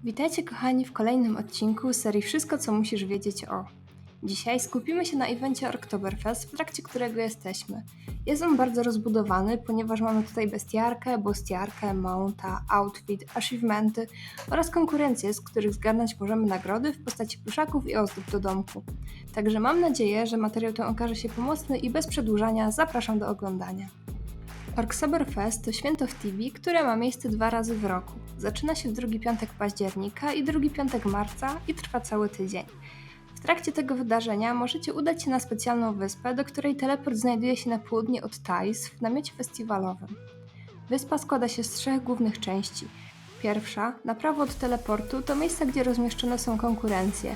Witajcie kochani w kolejnym odcinku serii Wszystko co musisz wiedzieć o. Dzisiaj skupimy się na evencie Oktoberfest, w trakcie którego jesteśmy. Jest on bardzo rozbudowany, ponieważ mamy tutaj bestiarkę, bostiarkę, mounta, outfit, achievementy oraz konkurencje, z których zgarnąć możemy nagrody w postaci pluszaków i ozdób do domku. Także mam nadzieję, że materiał ten okaże się pomocny i bez przedłużania zapraszam do oglądania. Oktoberfest to święto w Tibi, które ma miejsce 2 razy w roku. Zaczyna się w drugi piątek października i drugi piątek marca i trwa cały tydzień. W trakcie tego wydarzenia możecie udać się na specjalną wyspę, do której teleport znajduje się na południe od Thais w namiocie festiwalowym. Wyspa składa się z 3 głównych części. Pierwsza, na prawo od teleportu, to miejsca, gdzie rozmieszczone są konkurencje.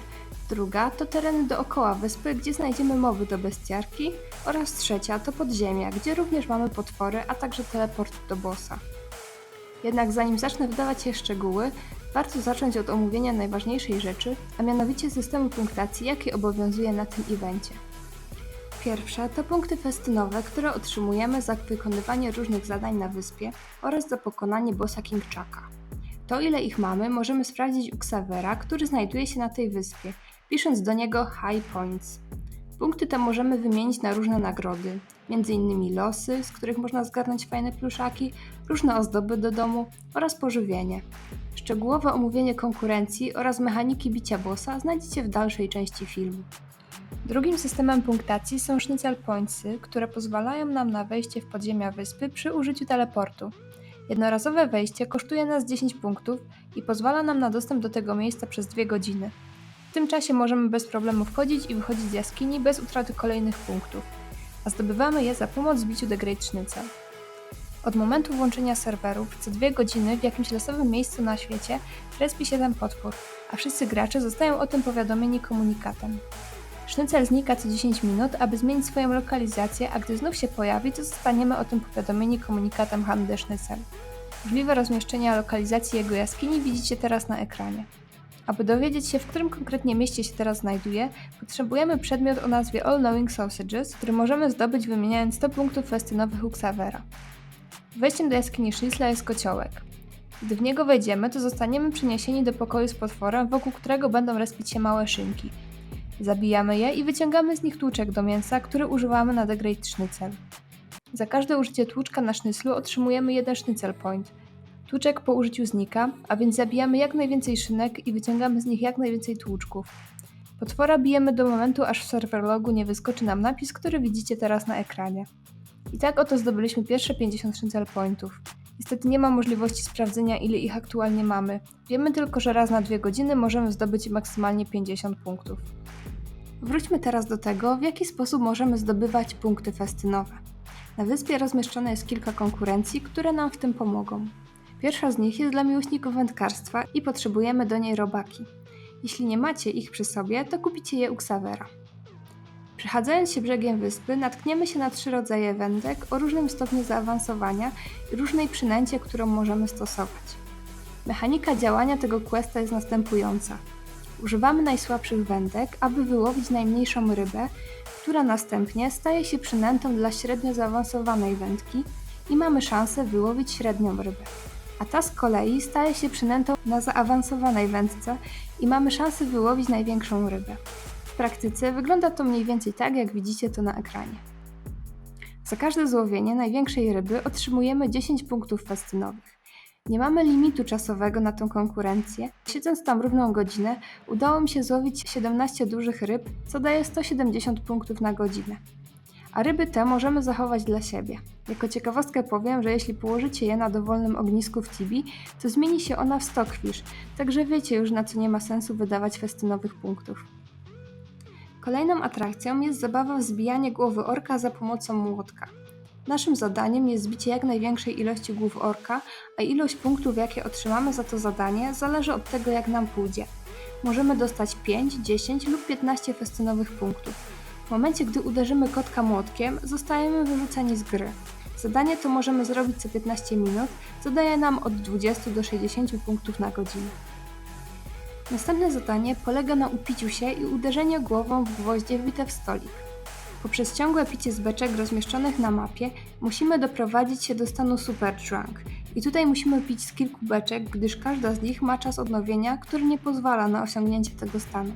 Druga to tereny dookoła wyspy, gdzie znajdziemy moby do bestiarki oraz trzecia to podziemia, gdzie również mamy potwory, a także teleport do bossa. Jednak zanim zacznę wdawać się w szczegóły, warto zacząć od omówienia najważniejszej rzeczy, a mianowicie systemu punktacji, jaki obowiązuje na tym evencie. Pierwsze to punkty festynowe, które otrzymujemy za wykonywanie różnych zadań na wyspie oraz za pokonanie bossa King Chucka. To ile ich mamy możemy sprawdzić u Xavera, który znajduje się na tej wyspie, pisząc do niego High Points. Punkty te możemy wymienić na różne nagrody, m.in. losy, z których można zgarnąć fajne pluszaki, różne ozdoby do domu oraz pożywienie. Szczegółowe omówienie konkurencji oraz mechaniki bicia bossa znajdziecie w dalszej części filmu. Drugim systemem punktacji są Schnitzel Pointsy, które pozwalają nam na wejście w podziemia wyspy przy użyciu teleportu. Jednorazowe wejście kosztuje nas 10 punktów i pozwala nam na dostęp do tego miejsca przez 2 godziny. W tym czasie możemy bez problemu wchodzić i wychodzić z jaskini bez utraty kolejnych punktów, a zdobywamy je za pomoc w biciu The Great Schnitzel. Od momentu włączenia serwerów co 2 godziny w jakimś losowym miejscu na świecie respi się ten potwór, a wszyscy gracze zostają o tym powiadomieni komunikatem. Sznycel znika co 10 minut, aby zmienić swoją lokalizację, a gdy znów się pojawi, to zostaniemy o tym powiadomieni komunikatem Hand der Schnitzel. Możliwe rozmieszczenia lokalizacji jego jaskini widzicie teraz na ekranie. Aby dowiedzieć się, w którym konkretnie mieście się teraz znajduje, potrzebujemy przedmiot o nazwie All Knowing Sausages, który możemy zdobyć wymieniając 100 punktów festynowych u Xavera. Wejściem do jaskini Schnitzla jest kociołek. Gdy w niego wejdziemy, to zostaniemy przeniesieni do pokoju z potworem, wokół którego będą respić się małe szynki. Zabijamy je i wyciągamy z nich tłuczek do mięsa, który używamy na The Great Schnitzel. Za każde użycie tłuczka na sznyclu otrzymujemy 1 Schnitzel Point. Tłuczek po użyciu znika, a więc zabijamy jak najwięcej szynek i wyciągamy z nich jak najwięcej tłuczków. Potwora bijemy do momentu, aż w server logu nie wyskoczy nam napis, który widzicie teraz na ekranie. I tak oto zdobyliśmy pierwsze 50 Schnitzel Pointów. Niestety nie ma możliwości sprawdzenia, ile ich aktualnie mamy. Wiemy tylko, że raz na 2 godziny możemy zdobyć maksymalnie 50 punktów. Wróćmy teraz do tego, w jaki sposób możemy zdobywać punkty festynowe. Na wyspie rozmieszczone jest kilka konkurencji, które nam w tym pomogą. Pierwsza z nich jest dla miłośników wędkarstwa i potrzebujemy do niej robaki. Jeśli nie macie ich przy sobie, to kupicie je u Xavera. Przechadzając się brzegiem wyspy, natkniemy się na 3 rodzaje wędek o różnym stopniu zaawansowania i różnej przynęcie, którą możemy stosować. Mechanika działania tego questa jest następująca. Używamy najsłabszych wędek, aby wyłowić najmniejszą rybę, która następnie staje się przynętą dla średnio zaawansowanej wędki i mamy szansę wyłowić średnią rybę. A ta z kolei staje się przynętą na zaawansowanej wędce i mamy szansę wyłowić największą rybę. W praktyce wygląda to mniej więcej tak, jak widzicie to na ekranie. Za każde złowienie największej ryby otrzymujemy 10 punktów festynowych. Nie mamy limitu czasowego na tą konkurencję. Siedząc tam równą godzinę, udało mi się złowić 17 dużych ryb, co daje 170 punktów na godzinę. A ryby te możemy zachować dla siebie. Jako ciekawostkę powiem, że jeśli położycie je na dowolnym ognisku w Tibi, to zmieni się ona w stockfish, także wiecie już, na co nie ma sensu wydawać festynowych punktów. Kolejną atrakcją jest zabawa w zbijanie głowy orka za pomocą młotka. Naszym zadaniem jest zbicie jak największej ilości głów orka, a ilość punktów, jakie otrzymamy za to zadanie, zależy od tego, jak nam pójdzie. Możemy dostać 5, 10 lub 15 festynowych punktów. W momencie, gdy uderzymy kotka młotkiem, zostajemy wyrzuceni z gry. Zadanie to możemy zrobić co 15 minut, co daje nam od 20 do 60 punktów na godzinę. Następne zadanie polega na upiciu się i uderzeniu głową w gwoździe wbite w stolik. Poprzez ciągłe picie z beczek rozmieszczonych na mapie musimy doprowadzić się do stanu super drunk I tutaj musimy pić z kilku beczek, gdyż każda z nich ma czas odnowienia, który nie pozwala na osiągnięcie tego stanu.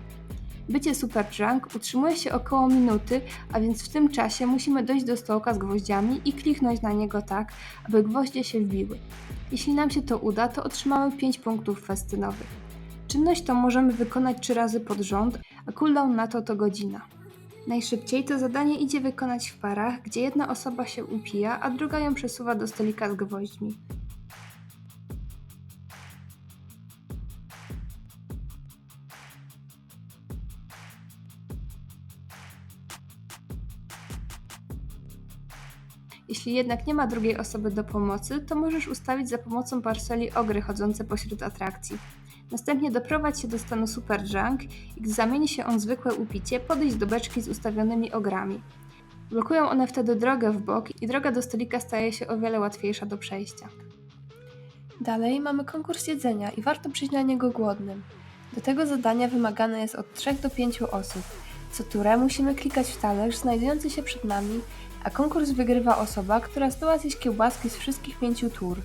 Bycie super drunk utrzymuje się około minuty, a więc w tym czasie musimy dojść do stołka z gwoździami i kliknąć na niego tak, aby gwoździe się wbiły. Jeśli nam się to uda, to otrzymamy 5 punktów festynowych. Czynność tą możemy wykonać 3 razy pod rząd, a cooldown na to godzina. Najszybciej to zadanie idzie wykonać w parach, gdzie jedna osoba się upija, a druga ją przesuwa do stolika z gwoźdźmi. Jeśli jednak nie ma drugiej osoby do pomocy, to możesz ustawić za pomocą parceli ogry chodzące pośród atrakcji. Następnie doprowadź się do stanu super drunk i gdy zamieni się on w zwykłe upicie, podejdź do beczki z ustawionymi ogrami. Blokują one wtedy drogę w bok i droga do stolika staje się o wiele łatwiejsza do przejścia. Dalej mamy konkurs jedzenia i warto przyjść na niego głodnym. Do tego zadania wymagane jest od 3 do 5 osób. Co turę musimy klikać w talerz znajdujący się przed nami, a konkurs wygrywa osoba, która zdoła zjeść kiełbaski z wszystkich 5 tur.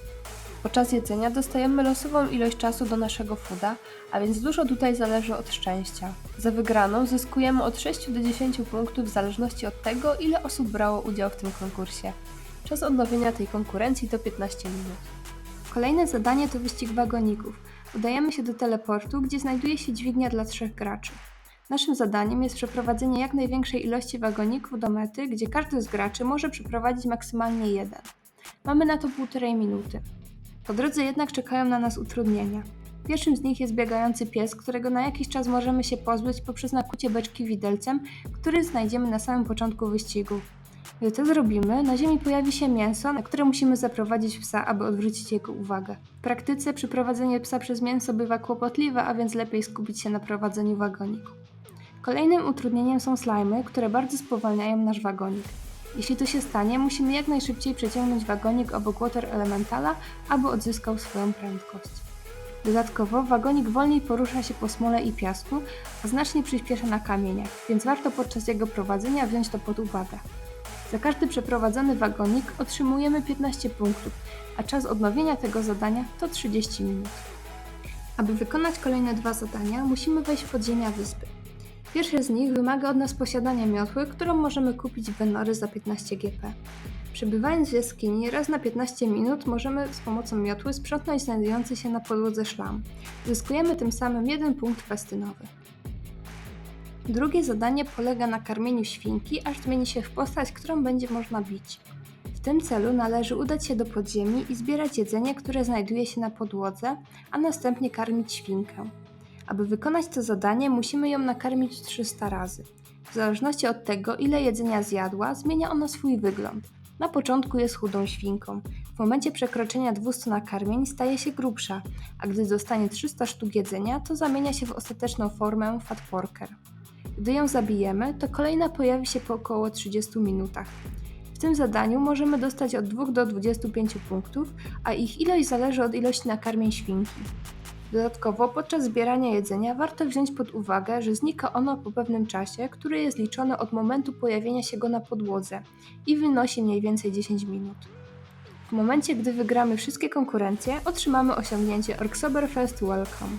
Podczas jedzenia dostajemy losową ilość czasu do naszego fooda, a więc dużo tutaj zależy od szczęścia. Za wygraną zyskujemy od 6 do 10 punktów w zależności od tego, ile osób brało udział w tym konkursie. Czas odnowienia tej konkurencji to 15 minut. Kolejne zadanie to wyścig wagoników. Udajemy się do teleportu, gdzie znajduje się dźwignia dla 3 graczy. Naszym zadaniem jest przeprowadzenie jak największej ilości wagoników do mety, gdzie każdy z graczy może przeprowadzić maksymalnie jeden. Mamy na to 1,5 minuty. Po drodze jednak czekają na nas utrudnienia. Pierwszym z nich jest biegający pies, którego na jakiś czas możemy się pozbyć poprzez nakucie beczki widelcem, który znajdziemy na samym początku wyścigu. Gdy to zrobimy, na ziemi pojawi się mięso, na które musimy zaprowadzić psa, aby odwrócić jego uwagę. W praktyce przyprowadzenie psa przez mięso bywa kłopotliwe, a więc lepiej skupić się na prowadzeniu wagoniku. Kolejnym utrudnieniem są slajmy, które bardzo spowalniają nasz wagonik. Jeśli to się stanie, musimy jak najszybciej przeciągnąć wagonik obok Water Elementala, aby odzyskał swoją prędkość. Dodatkowo wagonik wolniej porusza się po smole i piasku, a znacznie przyspiesza na kamieniach, więc warto podczas jego prowadzenia wziąć to pod uwagę. Za każdy przeprowadzony wagonik otrzymujemy 15 punktów, a czas odnowienia tego zadania to 30 minut. Aby wykonać kolejne 2 zadania, musimy wejść w podziemia wyspy. Pierwsze z nich wymaga od nas posiadania miotły, którą możemy kupić w Venory za 15 GP. Przebywając w jaskini, raz na 15 minut możemy z pomocą miotły sprzątnąć znajdujący się na podłodze szlam. Zyskujemy tym samym 1 punkt festynowy. Drugie zadanie polega na karmieniu świnki, aż zmieni się w postać, którą będzie można bić. W tym celu należy udać się do podziemi i zbierać jedzenie, które znajduje się na podłodze, a następnie karmić świnkę. Aby wykonać to zadanie, musimy ją nakarmić 300 razy. W zależności od tego, ile jedzenia zjadła, zmienia ono swój wygląd. Na początku jest chudą świnką. W momencie przekroczenia 200 nakarmień staje się grubsza, a gdy dostanie 300 sztuk jedzenia, to zamienia się w ostateczną formę Fat Porker. Gdy ją zabijemy, to kolejna pojawi się po około 30 minutach. W tym zadaniu możemy dostać od 2 do 25 punktów, a ich ilość zależy od ilości nakarmień świnki. Dodatkowo podczas zbierania jedzenia warto wziąć pod uwagę, że znika ono po pewnym czasie, który jest liczony od momentu pojawienia się go na podłodze i wynosi mniej więcej 10 minut. W momencie, gdy wygramy wszystkie konkurencje, otrzymamy osiągnięcie Oktoberfest Welcome.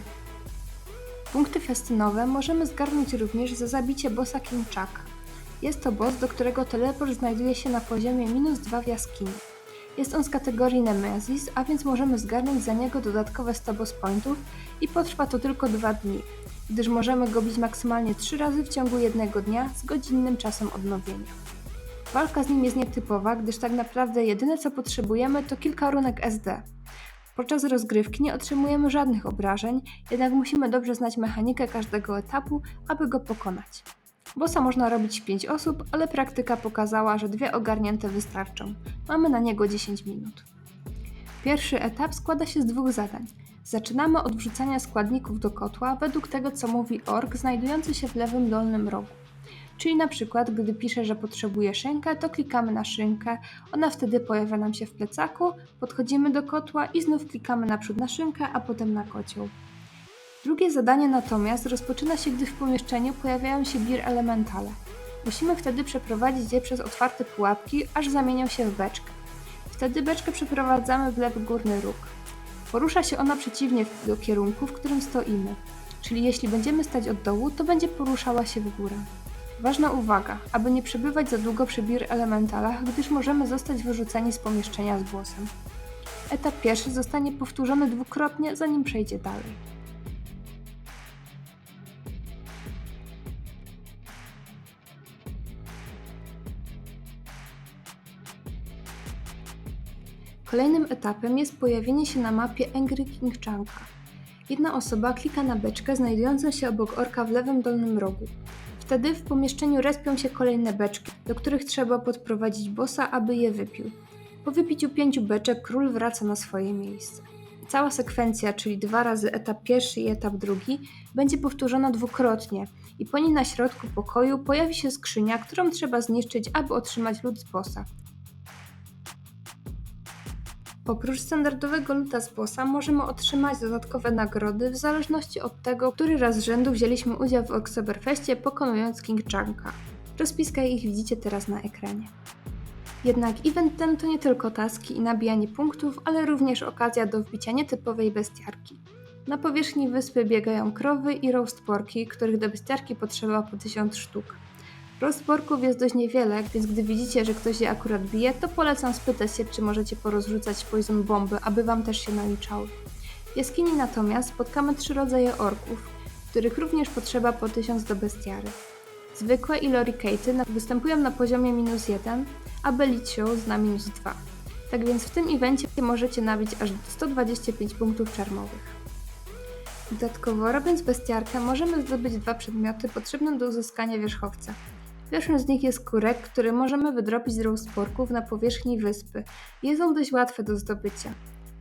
Punkty festynowe możemy zgarnąć również za zabicie bossa King Chucka. Jest to boss, do którego teleport znajduje się na poziomie -2 w jaskini. Jest on z kategorii Nemesis, a więc możemy zgarnąć za niego dodatkowe 100 boss pointów i potrwa to tylko 2 dni, gdyż możemy go bić maksymalnie 3 razy w ciągu jednego dnia z godzinnym czasem odnowienia. Walka z nim jest nietypowa, gdyż tak naprawdę jedyne co potrzebujemy to kilka runek SD. Podczas rozgrywki nie otrzymujemy żadnych obrażeń, jednak musimy dobrze znać mechanikę każdego etapu, aby go pokonać. Bossa można robić w 5 osób, ale praktyka pokazała, że 2 ogarnięte wystarczą. Mamy na niego 10 minut. Pierwszy etap składa się z 2 zadań. Zaczynamy od wrzucania składników do kotła według tego, co mówi ork znajdujący się w lewym dolnym rogu. Czyli na przykład, gdy pisze, że potrzebuje szynkę, to klikamy na szynkę, ona wtedy pojawia nam się w plecaku, podchodzimy do kotła i znów klikamy naprzód na szynkę, a potem na kocioł. Drugie zadanie natomiast rozpoczyna się, gdy w pomieszczeniu pojawiają się Beer Elementale. Musimy wtedy przeprowadzić je przez otwarte pułapki, aż zamienią się w beczkę. W Wtedy beczkę przeprowadzamy w lewy górny róg. Porusza się ona przeciwnie do kierunku, w którym stoimy, czyli jeśli będziemy stać od dołu, to będzie poruszała się w górę. Ważna uwaga, aby nie przebywać za długo przy Beer Elementalach, gdyż możemy zostać wyrzuceni z pomieszczenia z bossem. Etap pierwszy zostanie powtórzony dwukrotnie, zanim przejdzie dalej. Kolejnym etapem jest pojawienie się na mapie Angry King Chunka. Jedna osoba klika na beczkę znajdującą się obok orka w lewym dolnym rogu. Wtedy w pomieszczeniu respią się kolejne beczki, do których trzeba podprowadzić bossa, aby je wypił. Po wypiciu 5 beczek król wraca na swoje miejsce. Cała sekwencja, czyli 2 razy etap pierwszy i etap drugi, będzie powtórzona dwukrotnie i po niej na środku pokoju pojawi się skrzynia, którą trzeba zniszczyć, aby otrzymać loot z bossa. Oprócz standardowego loota z bossa możemy otrzymać dodatkowe nagrody w zależności od tego, który raz z rzędu wzięliśmy udział w Oktoberfeście, pokonując King Chunka. Rozpiskę ich widzicie teraz na ekranie. Jednak event ten to nie tylko taski i nabijanie punktów, ale również okazja do wbicia nietypowej bestiarki. Na powierzchni wyspy biegają krowy i roast porki, których do bestiarki potrzeba po 1000 sztuk. Roast porków jest dość niewiele, więc gdy widzicie, że ktoś je akurat bije, to polecam spytać się, czy możecie porozrzucać poison bomby, aby wam też się naliczały. W jaskini natomiast spotkamy 3 rodzaje orków, których również potrzeba po 1000 do bestiary. Zwykłe i lorikaty występują na poziomie -1, a belicious na -2. Tak więc w tym evencie możecie nabić aż 125 punktów czarmowych. Dodatkowo, robiąc bestiarkę, możemy zdobyć 2 przedmioty potrzebne do uzyskania wierzchowca. Pierwszym z nich jest kurek, który możemy wydropić z roast porków na powierzchni wyspy. Jest on dość łatwy do zdobycia.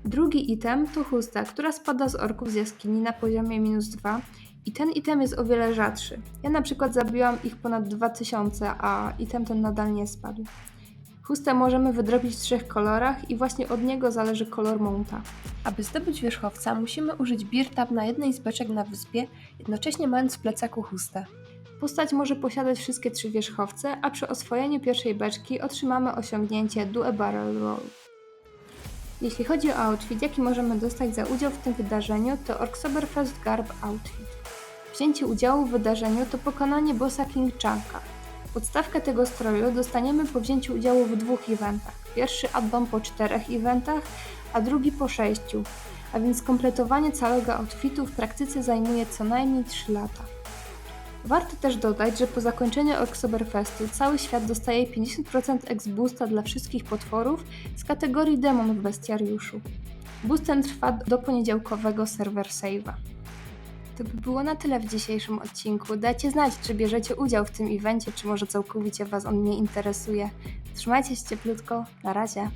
Drugi item to chusta, która spada z orków z jaskini na poziomie -2 i ten item jest o wiele rzadszy. Ja na przykład zabiłam ich ponad 2000, a item ten nadal nie spadł. Chustę możemy wydrobić w 3 kolorach i właśnie od niego zależy kolor mounta. Aby zdobyć wierzchowca, musimy użyć Beer Tab na jednej z beczek na wyspie, jednocześnie mając w plecaku chustę. Postać może posiadać wszystkie 3 wierzchowce, a przy oswojeniu pierwszej beczki otrzymamy osiągnięcie Do a Barrel Roll. Jeśli chodzi o outfit, jaki możemy dostać za udział w tym wydarzeniu, to Oktoberfest Garb Outfit. Wzięcie udziału w wydarzeniu to pokonanie bossa King Chunka. Podstawkę tego stroju dostaniemy po wzięciu udziału w 2 eventach. Pierwszy addon po 4 eventach, a drugi po 6, a więc kompletowanie całego outfitu w praktyce zajmuje co najmniej 3 lata. Warto też dodać, że po zakończeniu Oktoberfestu cały świat dostaje 50% ex-boosta dla wszystkich potworów z kategorii demon w bestiariuszu. Boost ten trwa do poniedziałkowego server save'a. To by było na tyle w dzisiejszym odcinku. Dajcie znać, czy bierzecie udział w tym evencie, czy może całkowicie Was on nie interesuje. Trzymajcie się cieplutko. Na razie.